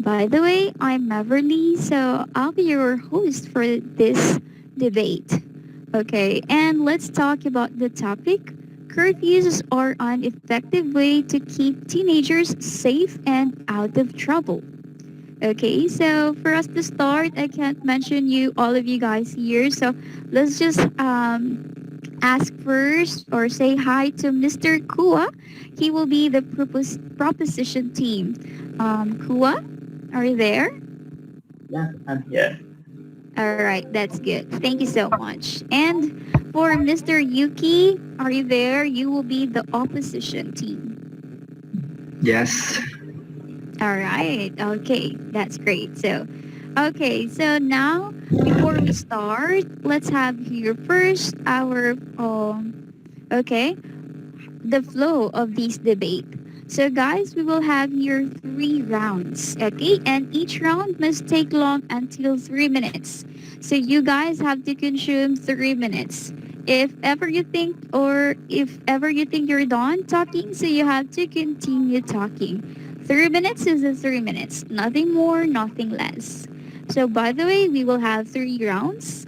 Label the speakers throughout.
Speaker 1: By the way, I'm Beverly, so I'll be your host for this debate. Okay, and let's talk about the topic. Curfews are an effective way to keep teenagers safe and out of trouble. Okay, so for us to start, I can't mention you, all of you guys here. So let's just ask first or say hi to Mr. Kua. He will be the proposition team. Kua, are you there?
Speaker 2: Yeah, I'm here.
Speaker 1: All right, that's good. Thank you so much. And for Mr. Yuki, are you there? You will be the opposition team.
Speaker 3: Yes.
Speaker 1: All right. Okay, that's great. So now before we start, let's have here first our okay, the flow of this debate. So guys, we will have here 3 rounds, okay? And each round must take long until 3 minutes. So you guys have to consume 3 minutes. If ever you think you're done talking, so you have to continue talking. 3 minutes is the 3 minutes. Nothing more, nothing less. So by the way, we will have 3 rounds.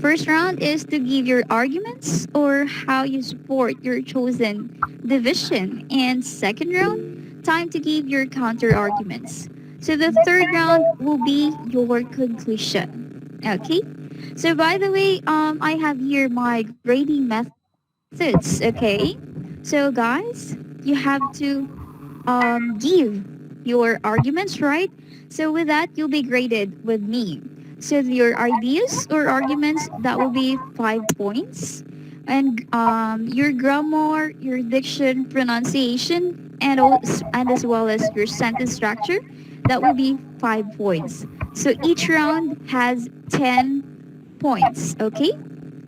Speaker 1: First round is to give your arguments or how you support your chosen division. And second round, time to give your counter arguments. So the third round will be your conclusion. Okay? So by the way, I have here my grading methods. Okay? So guys, you have to give your arguments, right? So with that, you'll be graded with me. So your ideas or arguments, that will be 5 points. And your grammar, your diction, pronunciation, and as well as your sentence structure, that will be 5 points. So each round has 10 points, okay?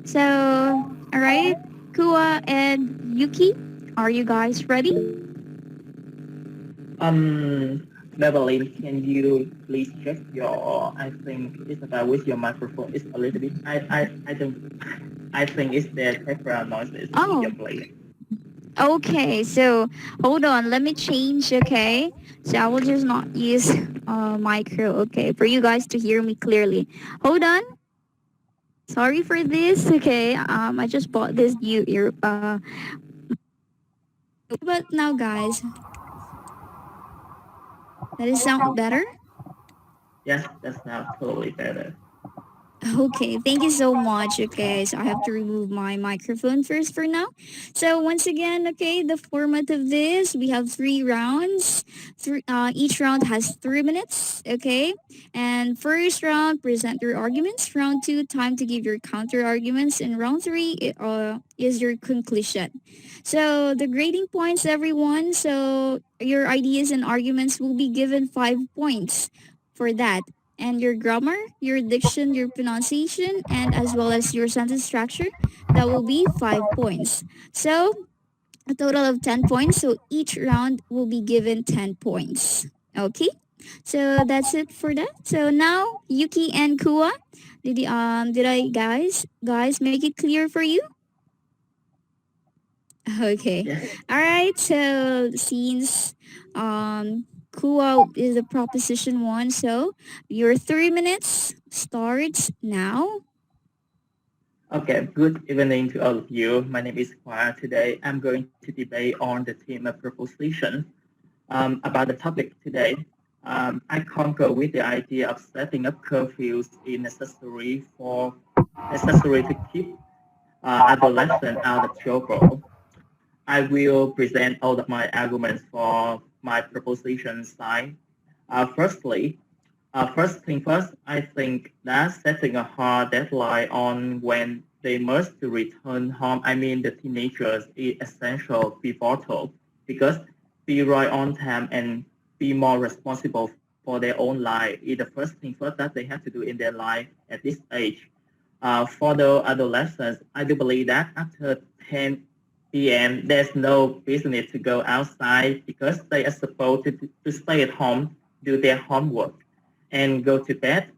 Speaker 1: So, all right, Kua and Yuki, are you guys ready?
Speaker 2: Madeline, can you please check your, I think it's about with your microphone. It's a little bit, I don't, I think it's the background noises in your
Speaker 1: Oh,
Speaker 2: play.
Speaker 1: okay. So hold on. Let me change. Okay. So I will just not use micro. Okay, for you guys to hear me clearly. Hold on. Sorry for this. Okay. I just bought this new ear. But now, guys, that is sound better.
Speaker 2: Yes, that's now totally better.
Speaker 1: Okay, thank you so much. Okay, so I have to remove my microphone first for now. So once again, okay, the format of this, we have 3 rounds. Each round has 3 minutes. Okay, and first round, present your arguments. Round two, time to give your counter arguments, and round three is your conclusion. So the grading points, everyone. So your ideas and arguments will be given 5 points for that, and your grammar, your diction, your pronunciation, and as well as your sentence structure, that will be 5 points. So a total of 10 points. So each round will be given 10 points. Okay? So that's it for that. So now, Yuki and Kua, did I guys make it clear for you? Okay.
Speaker 2: Yes.
Speaker 1: All right. So since Kua is the proposition one, so your 3 minutes starts now.
Speaker 2: Okay, good evening to all of you. My name is Hua. Today, I'm going to debate on the theme of proposition. About the topic today, I concur with the idea of setting up curfews is necessary to keep adolescents out of trouble. I will present all of my arguments for my proposition side. Firstly, first thing first, I think that setting a hard deadline on when they must return home, I mean the teenagers, is essential, pivotal, because be right on time and be more responsible for their own life is the first thing first that they have to do in their life at this age. For the adolescents, I do believe that after 10 p.m., there's no business to go outside because they are supposed to stay at home, do their homework, and go to bed.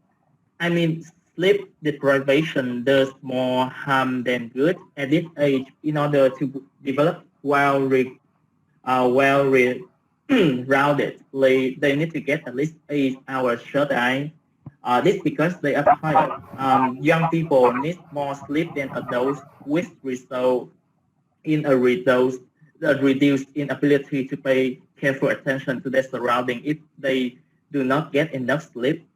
Speaker 2: I mean, sleep deprivation does more harm than good at this age in order to develop well rounded. They need to get at least 8 hours shut-eye. This because they are tired. Young people need more sleep than adults, which result in a reduced inability to pay careful attention to their surrounding if they do not get enough sleep.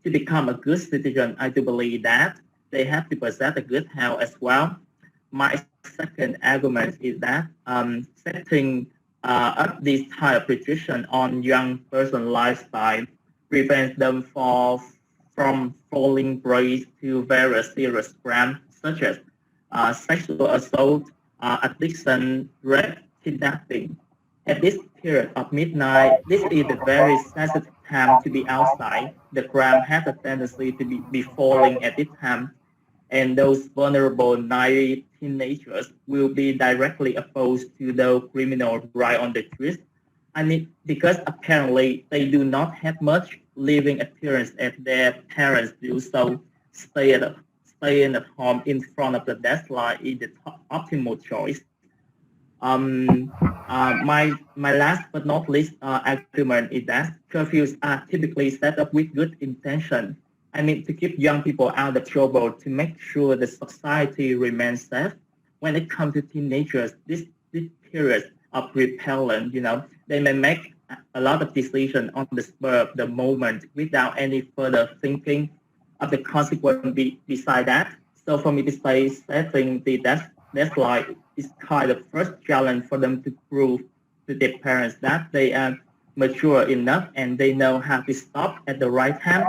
Speaker 2: To become a good citizen, I do believe that they have to possess a good health as well. My second argument is that setting up this type of restriction on young person lifestyle prevents them from falling prey to various serious crimes such as sexual assault, addiction, rape, kidnapping. At this period of midnight, this is a very sensitive time to be outside. The crime has a tendency to be falling at this time, and those vulnerable naive teenagers will be directly opposed to the criminal right on the streets. I mean, because apparently they do not have much living experience as their parents do, so staying at home in front of the deadline is the optimal choice. My last but not least argument is that curfews are typically set up with good intention. I mean, to keep young people out of trouble, to make sure the society remains safe. When it comes to teenagers, this period of repellent, they may make a lot of decisions on the spur of the moment without any further thinking of the consequence beside that. So for me to say setting the deadline is kind of first challenge for them to prove to their parents that they are mature enough and they know how to stop at the right time.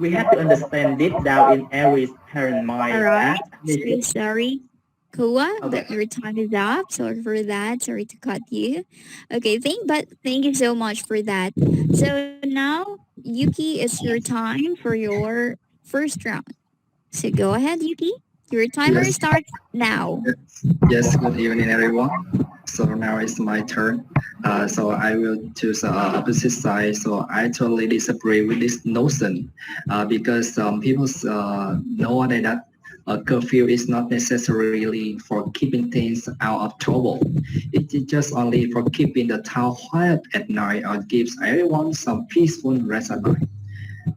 Speaker 2: We have to understand deep down in every parent mind
Speaker 1: All right.
Speaker 2: that they
Speaker 1: So
Speaker 2: should.
Speaker 1: sorry, Kua,
Speaker 2: Okay.
Speaker 1: but your time is up. Sorry for that. Sorry to cut you. Okay, thank you so much for that. So now, Yuki, it's your time for your first round. So go ahead, Yuki. Your timer
Speaker 3: Yes,
Speaker 1: starts now.
Speaker 3: yes, good evening, everyone. So now it's my turn. So I will choose opposite side. So I totally disagree with this notion because people know that a curfew is not necessarily for keeping things out of trouble. It is just only for keeping the town quiet at night or gives everyone some peaceful rest at night.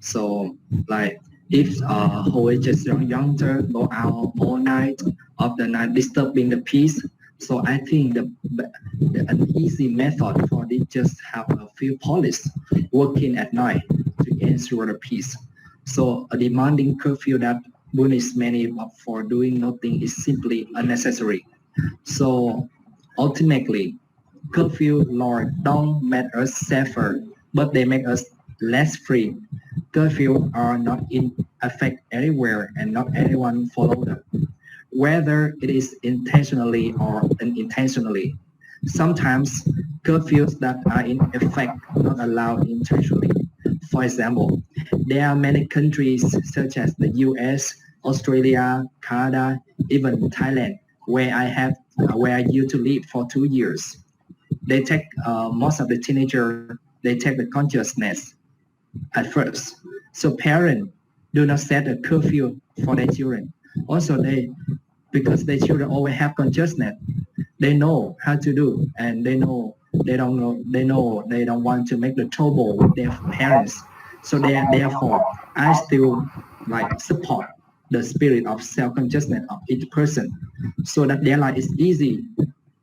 Speaker 3: So like if who is just younger go out all night of the night disturbing the peace. So I think an easy method for this just have a few police working at night to ensure the peace. So a demanding curfew that punish many for doing nothing is simply unnecessary. So ultimately, curfew laws don't make us safer, but they make us less free. Curfews are not in effect everywhere and not everyone follow them, whether it is intentionally or unintentionally. Sometimes curfews that are in effect not allowed intentionally. For example, there are many countries such as the US, Australia, Canada, even Thailand, where I used to live for 2 years. They take most of the teenager, they take the consciousness at first. So parents do not set a curfew for their children. Also, because their children always have consciousness, they know how to do, and they don't want to make the trouble with their parents. So therefore, I still like support the spirit of self-consciousness of each person, so that their life is easy,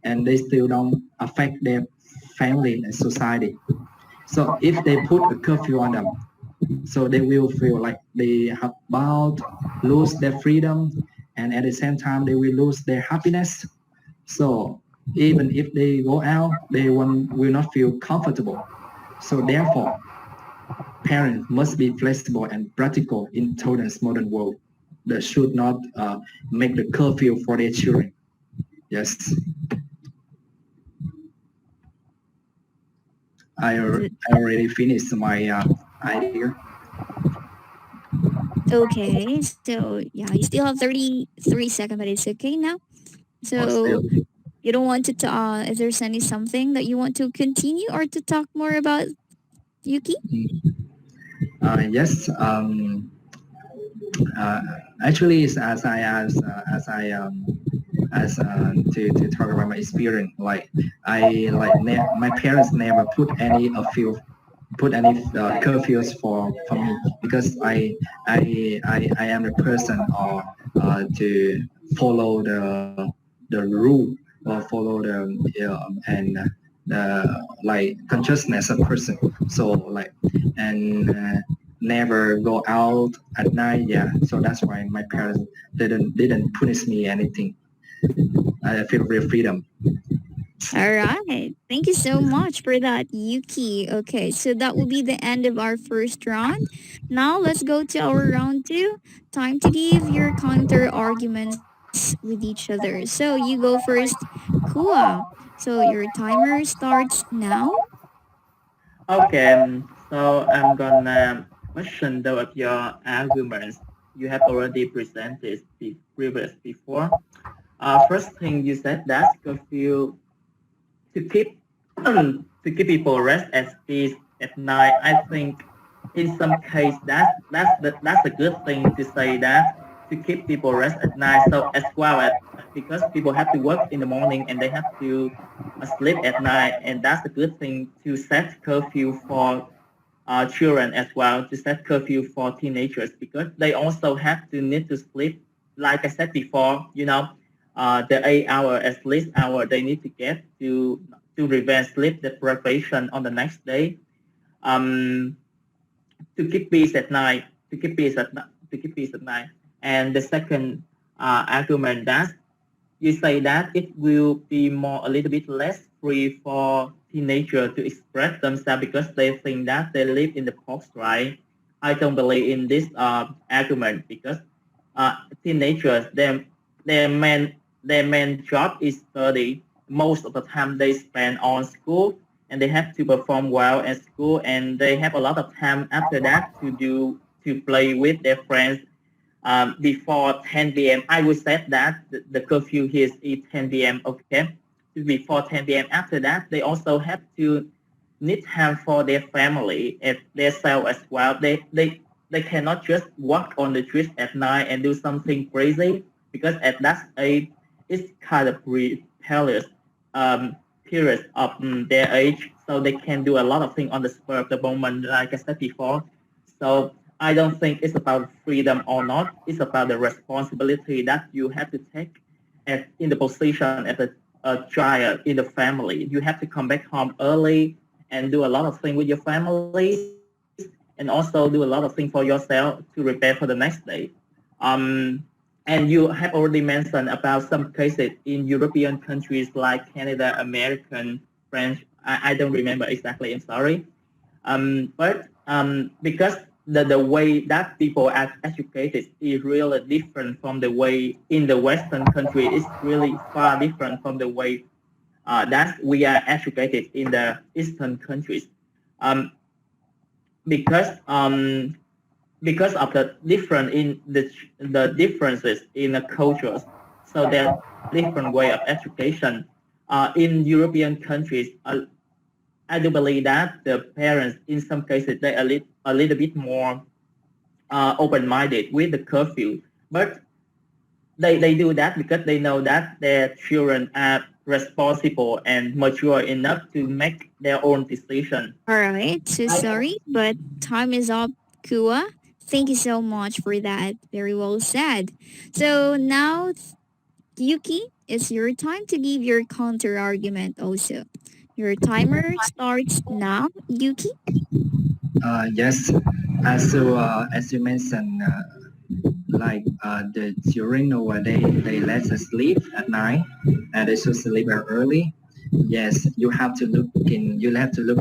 Speaker 3: and they still don't affect their family and society. So if they put a curfew on them, so they will feel like they have about lose their freedom, and at the same time they will lose their happiness. So even if they go out, will not feel comfortable. So therefore, parents must be flexible and practical in today's modern world. They should not make the curfew for their children. Yes, I already finished my idea.
Speaker 1: Okay, so yeah, you still have 33 seconds, but it's okay now.
Speaker 3: Or still,
Speaker 1: So you don't want to, if there's any something that you want to continue or to talk more about, Yuki?
Speaker 3: yes. Uh, Actually, as I as to talk about my experience. Like my parents never put any curfews for me because I am the person or to follow the rule or follow and like consciousness of person. So like and never go out at night. Yeah, so that's why my parents didn't punish me anything. I feel real freedom.
Speaker 1: All right. Thank you so much for that, Yuki. Okay, so that will be the end of our first round. Now let's go to our round two. Time to give your counter arguments with each other. So you go first, Kua. So your timer starts now.
Speaker 2: Okay, so I'm gonna question though of your arguments you have already presented before. First thing you said that curfew to keep to keep people rest at peace at night. I think in some case that's a good thing to say that to keep people rest at night. So as well as because people have to work in the morning and they have to sleep at night, and that's a good thing to set curfew for children as well, to set curfew for teenagers because they also have to need to sleep. Like I said before, the 8 hour at least hour they need to get to prevent sleep deprivation on the next day. Um, to keep peace at night, to keep peace at night. And the second argument that you say that it will be a little bit less free for teenagers to express themselves because they think that they live in the box, right? I don't believe in this argument because teenagers, their main job is study. Most of the time they spend on school and they have to perform well at school and they have a lot of time after that to play with their friends before 10 p.m. I would say that the curfew here is 10 p.m. Okay, before 10 p.m. After that, they also have to need time for their family and themselves as well. They cannot just walk on the streets at night and do something crazy because at that age, it's kind of rebellious period of their age. So they can do a lot of things on the spur of the moment, like I said before. So I don't think it's about freedom or not. It's about the responsibility that you have to take in the position as a child in the family. You have to come back home early and do a lot of things with your families and also do a lot of things for yourself to prepare for the next day. And you have already mentioned about some cases in European countries like Canada, American, French. I don't remember exactly. I'm sorry. But because the way that people are educated is really different from the way in the Western country. It's really far different from the way that we are educated in the Eastern countries. Because of the the differences in the cultures, so there's different way of education. In European countries, I do believe that the parents, in some cases, they are a little bit more open-minded with the curfew, but they do that because they know that their children are responsible and mature enough to make their own decision.
Speaker 1: All right. So sorry, but time is up, Kua. Thank you so much for that. Very well said. So now, Yuki, it's your time to give your counter argument also. Your timer starts now, Yuki.
Speaker 3: Yes, as you mentioned, the children nowadays they let us sleep at night and they should sleep early. Yes, you have to look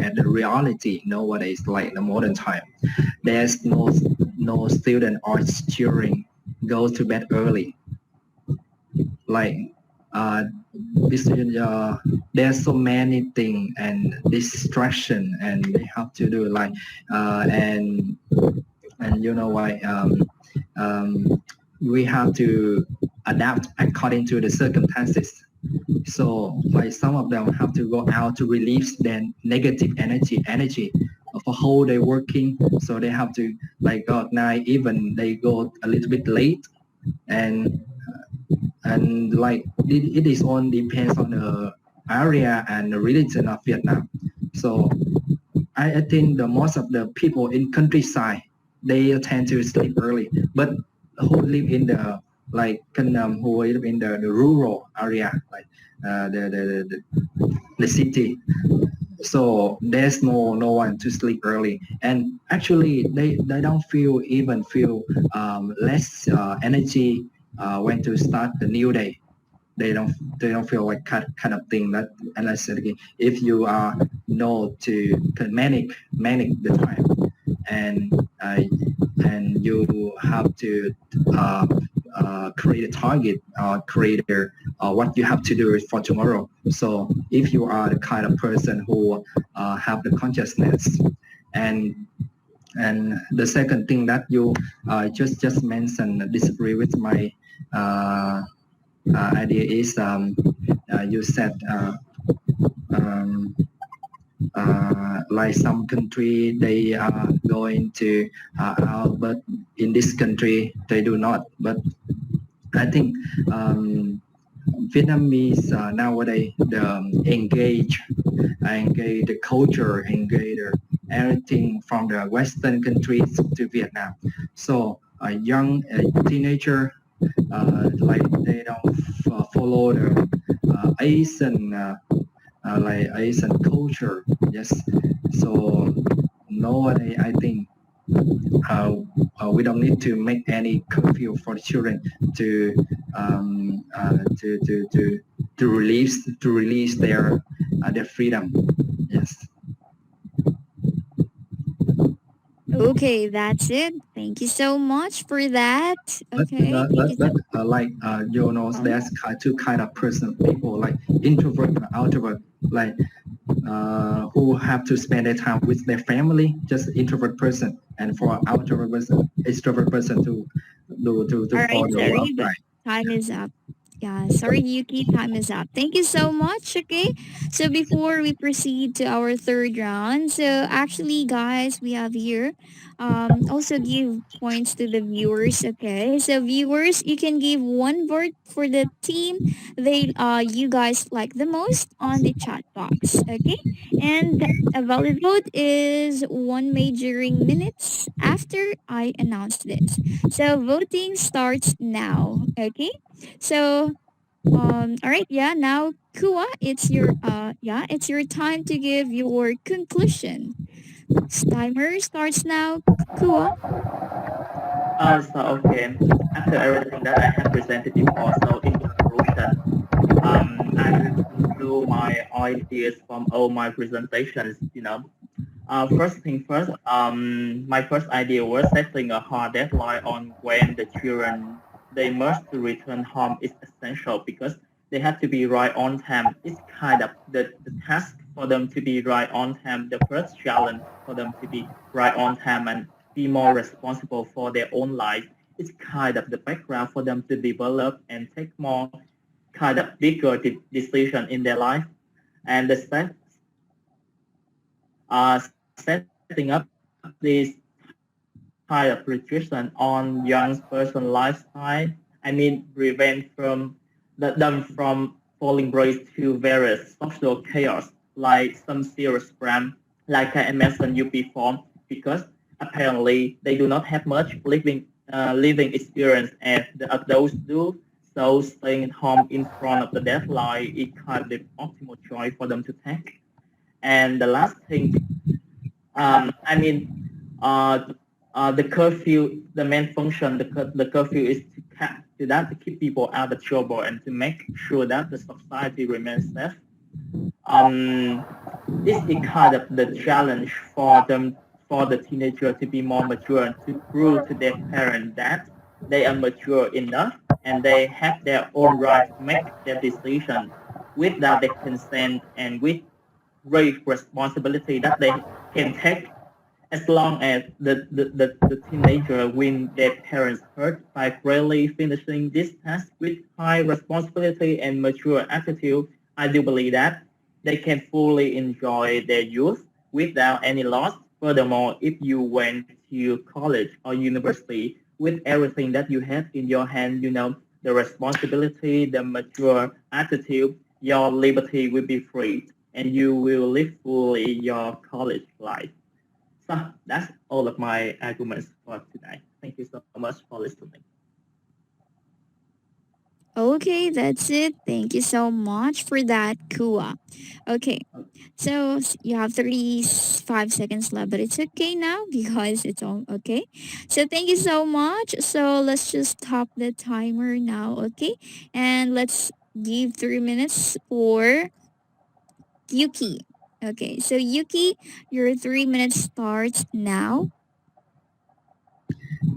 Speaker 3: at the reality nowadays, like the modern time. There's no student or children go to bed early. Like this, there's so many things and distraction, and they have to do and you know why we have to adapt according to the circumstances. So like some of them have to go out to release their negative energy for whole day working. So they have to go at night, even they go a little bit late, and and like it is on depends on the area and the religion of Vietnam. So I think the most of the people in countryside they tend to sleep early, but who live in the who live in the rural area, like the city, so there's no one to sleep early, and actually they don't even feel less energy when to start the new day. They don't feel like kind of thing that, and I said again, if you are know to manage the time, and and you have to uh, create a target, create what you have to do for tomorrow. So if you are the kind of person who have the consciousness, and the second thing that you just mentioned, disagree with my idea is you said um, like some country they are going to out, but in this country they do not. But I think Vietnamese nowadays engage the culture, engage everything from the Western countries to Vietnam. So a young teenager, like they don't follow the Asian like Asian culture. Yes. So nowadays I think we don't need to make any curfew for the children to release their freedom. Yes.
Speaker 1: Okay, that's it. Thank you so much for that.
Speaker 3: But
Speaker 1: Okay, thank you so
Speaker 3: you know,
Speaker 1: much.
Speaker 3: there's two kind of person, people like introvert and outrovert, like who have to spend their time with their family, just introvert person, and for outrovert person, extrovert person to
Speaker 1: All
Speaker 3: follow
Speaker 1: right,
Speaker 3: the
Speaker 1: sorry, but
Speaker 3: outside.
Speaker 1: time is up. Yeah, sorry, Yuki, time is up. Thank you so much. Okay, so before we proceed to our third round, so actually, guys, we have here also give points to the viewers. Okay, so viewers, you can give one vote for the team you guys like the most on the chat box. Okay, and a valid vote is one made during minutes after I announced this. So voting starts now. Okay. So all right, yeah, now Kua, it's your time to give your conclusion. Timer starts now. Kua.
Speaker 2: So okay, after everything that I have presented before, so in conclusion, I will conclude my ideas from all my presentations, first thing first, my first idea was setting a hard deadline on when the children they must return home is essential because they have to be right on time. It's kind of the task for them to be right on time, the first challenge for them to be right on time and be more responsible for their own life. It's kind of the background for them to develop and take more kind of bigger decision in their life. And the setting up this kind of restriction on young person lifestyle. I mean, prevent them from falling prey to various social chaos like some serious crime, like I mentioned you before, because apparently they do not have much living experience as the adults do. So staying at home in front of the deadline is kind of the optimal choice for them to take. And the last thing, I mean, uh, the curfew, the main function, the curfew is to keep people out of trouble and to make sure that the society remains safe. This is kind of the challenge for them, for the teenager to be more mature and to prove to their parents that they are mature enough and they have their own right to make their decision without their consent and with great responsibility that they can take as long as the teenager win their parents' hurt by really finishing this task with high responsibility and mature attitude, I do believe that they can fully enjoy their youth without any loss. Furthermore, if you went to college or university with everything that you have in your hand, the responsibility, the mature attitude, your liberty will be free, and you will live fully your college life. So that's all of my arguments for today. Thank you so much for listening.
Speaker 1: Okay, that's it. Thank you so much for that, Kua. Okay, so you have 35 seconds left, but it's okay now because it's all okay. So thank you so much. So let's just stop the timer now, okay? And let's give 3 minutes for Yuki. Okay, so Yuki, your 3 minutes starts now.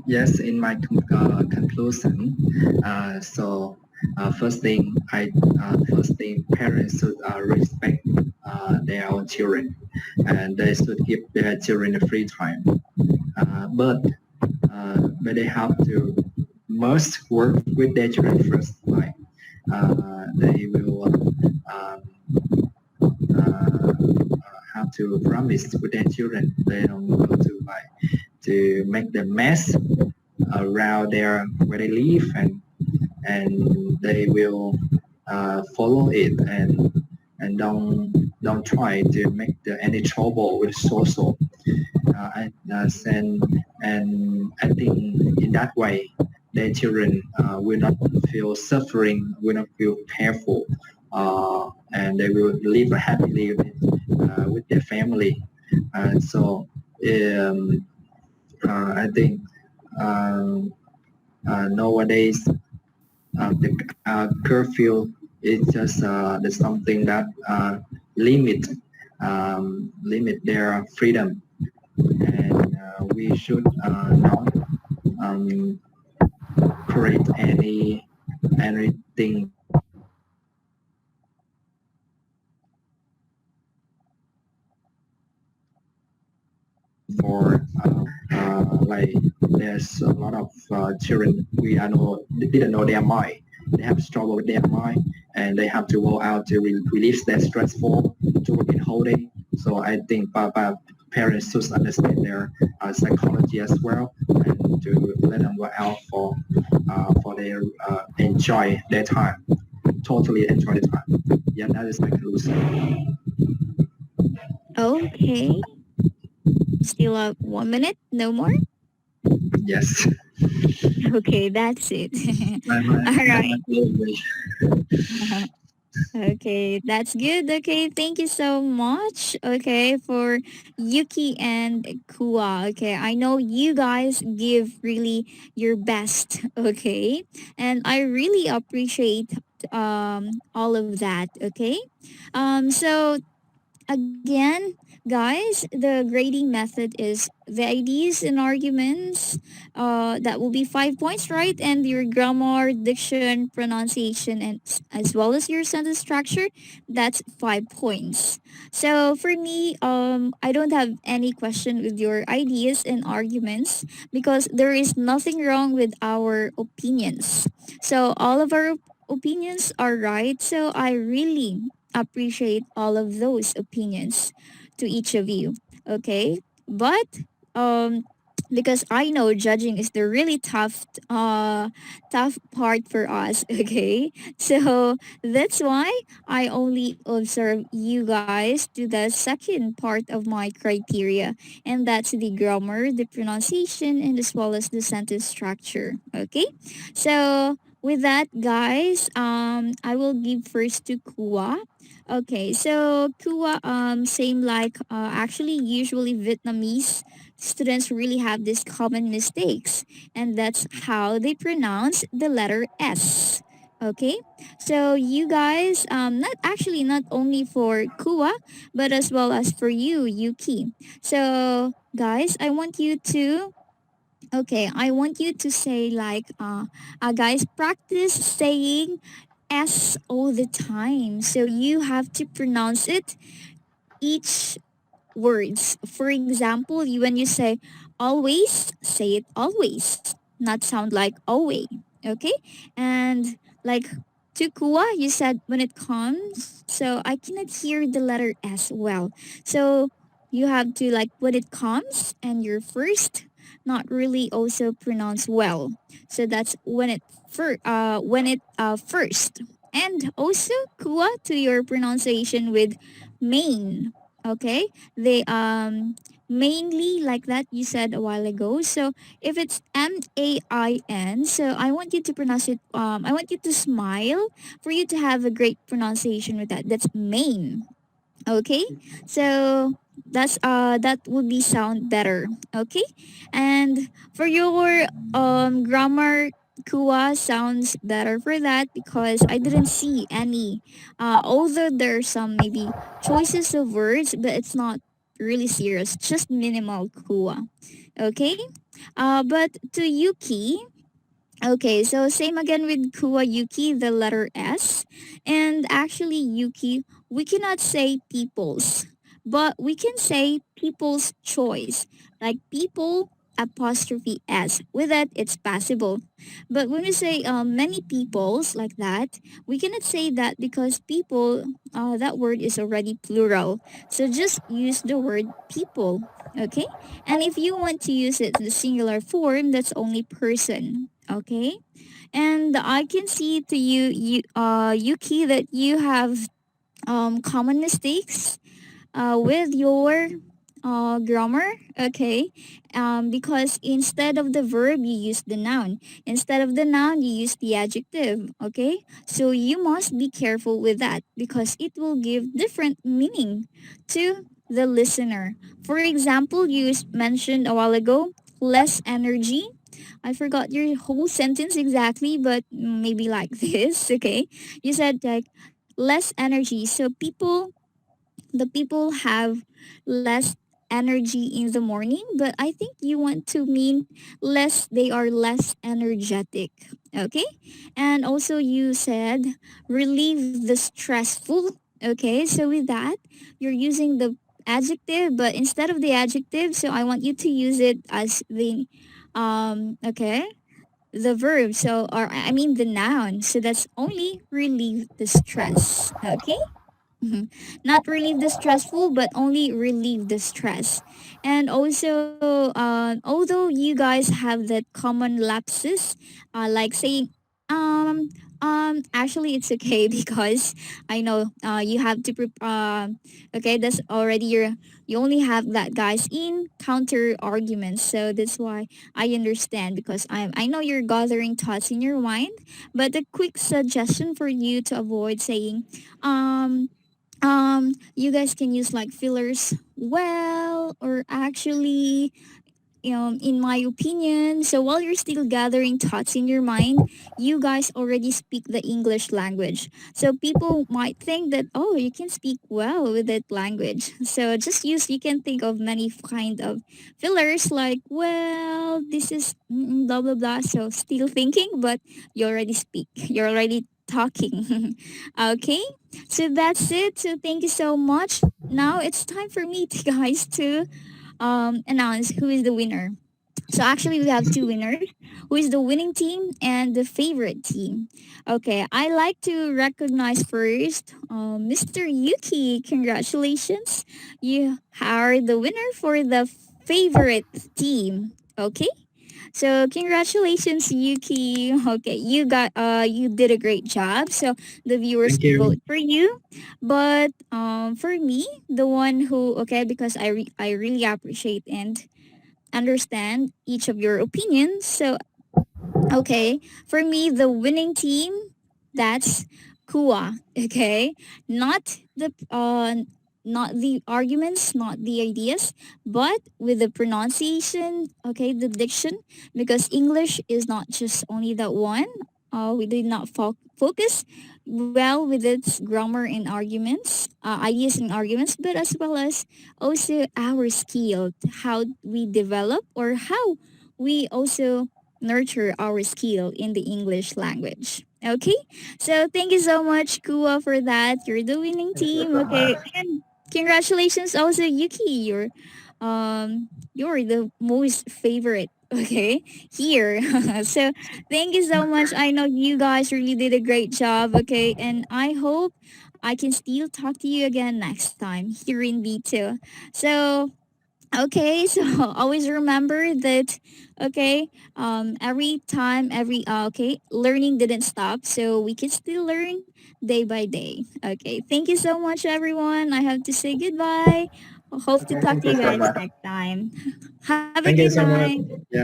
Speaker 3: Yes, in my conclusion, first thing, parents should respect their own children, and they should give their children a free time. But they have to must work with their children first. Like they will have to promise with their children. They don't want to make the mess around there where they live, and they will follow it and don't try to make any trouble with social. And I think in that way, their children will not feel suffering, will not feel painful, and they will live happily with their family. I think nowadays the curfew is just something that limit their freedom, and we should not create anything for like there's a lot of children didn't know their mind. They have struggle with their mind, and they have to go out to release their stressful to work in whole day. So I think parents should understand their psychology as well, and to let them go out for their enjoy their time, totally enjoy the time. Yeah, that is my conclusion.
Speaker 1: Okay. Still have 1 minute, no more?
Speaker 3: Yes.
Speaker 1: Okay, that's it. All right. Okay, that's good. Okay, thank you so much. Okay, for Yuki and Kua. Okay, I know you guys give really your best. Okay, and I really appreciate all of that. Okay, so again, guys, the grading method is the ideas and arguments. That will be 5 points, right? And your grammar, diction, pronunciation, and as well as your sentence structure, that's 5 points. So for me, I don't have any question with your ideas and arguments because there is nothing wrong with our opinions. So all of our opinions are right. So I really appreciate all of those opinions to each of you. Okay, but um because I know judging is the really tough part for us. Okay, so that's why I only observe you guys to the second part of my criteria, and that's the grammar, the pronunciation, and as well as the sentence structure. Okay, so with that, guys, I will give first to Kua. Okay, so Kua, same like actually usually Vietnamese students really have these common mistakes, and that's how they pronounce the letter S. Okay, so you guys, not only for Kua, but as well as for you, Yuki. So guys, I want you to say like, guys, practice saying S all the time. So you have to pronounce it each words. For example, when you say always, say it always, not sound like always. Okay? And like to Kua, you said when it comes, so I cannot hear the letter S well. So you have to like when it comes and you're first. not really also pronounced well. So that's when it first. And also kuwa to your pronunciation with main. Okay? They mainly like that you said a while ago. So if it's MAIN, so I want you to pronounce it I want you to smile for you to have a great pronunciation with that. That's main. Okay? So that would be sound better. Okay? And for your grammar, kuwa sounds better for that because I didn't see any although there are some maybe choices of words, but it's not really serious, just minimal kuwa. Okay? But to Yuki, okay, so same again with Kuwa Yuki, the letter S. And actually, Yuki, we cannot say people's, but we can say people's choice. Like people apostrophe S. With that, it's passable. But when we say many people's like that, we cannot say that because people, that word is already plural. So just use the word people. Okay? And if you want to use it in the singular form, that's only person. Okay? And I can see to Yuki, that you have common mistakes with your grammar. Okay? Because instead of the verb, you use the noun. Instead of the noun, you use the adjective. Okay? So you must be careful with that because it will give different meaning to the listener. For example, you mentioned a while ago, less energy. I forgot your whole sentence exactly, but maybe like this, okay? You said like less energy. So the people have less energy in the morning, but I think you want to mean less, they are less energetic, okay? And also you said relieve the stressful, okay? So with that, you're using the adjective, but instead of the adjective, so I want you to use it as the okay, the verb, so or I mean the noun, so that's only relieve the stress, okay. Mhm. Not relieve the stressful, but only relieve the stress. And also, although you guys have that common lapses, like saying, actually it's okay because I know you have to, okay, that's already you only have that guys in counter arguments. So that's why I understand because I know you're gathering thoughts in your mind, but a quick suggestion for you to avoid saying, um, you guys can use like fillers, well, or actually, in my opinion. So while you're still gathering thoughts in your mind, you guys already speak the English language. So people might think that, oh, you can speak well with that language. So just use, you can think of many kind of fillers like, well, this is blah, blah, blah. So still thinking, but you already speak. You're already talking. Okay? So that's it. So thank you so much. Now it's time for me to guys to announce who is the winner. So actually, we have two winners. Who is the winning team and the favorite team? Okay, I like to recognize first Mr. Yuki. Congratulations, you are the winner for the favorite team. Okay. So congratulations, Yuki. Okay, you did a great job. So the viewers
Speaker 3: Thank you.
Speaker 1: vote for you, but for me, the one who, okay, because I really appreciate and understand each of your opinions. So okay, for me, the winning team, that's Kua. Okay, not not the arguments, not the ideas, but with the pronunciation. Okay, the diction, because English is not just only that one. We did not focus well with its grammar and arguments, ideas and arguments, but as well as also our skill, how we develop or how we also nurture our skill in the English language. Okay, so thank you so much, Kua, for that. You're the winning
Speaker 2: Thank you
Speaker 1: team.
Speaker 2: so
Speaker 1: Okay,
Speaker 2: much.
Speaker 1: and congratulations also, Yuki. You're the most favorite. Okay, here. So thank you so much. I know you guys really did a great job. Okay, and I hope I can still talk to you again next time here in B2. So Okay, so always remember that. Okay, every time, learning didn't stop, so we can still learn day by day. Okay, thank you so much, everyone. I have to say goodbye. Hope to
Speaker 2: Okay,
Speaker 1: talk
Speaker 2: thank
Speaker 1: to
Speaker 2: you
Speaker 1: you
Speaker 2: so
Speaker 1: guys
Speaker 2: much.
Speaker 1: next time. Have a
Speaker 2: Thank
Speaker 1: good
Speaker 2: you so much.
Speaker 1: night.
Speaker 3: Yeah.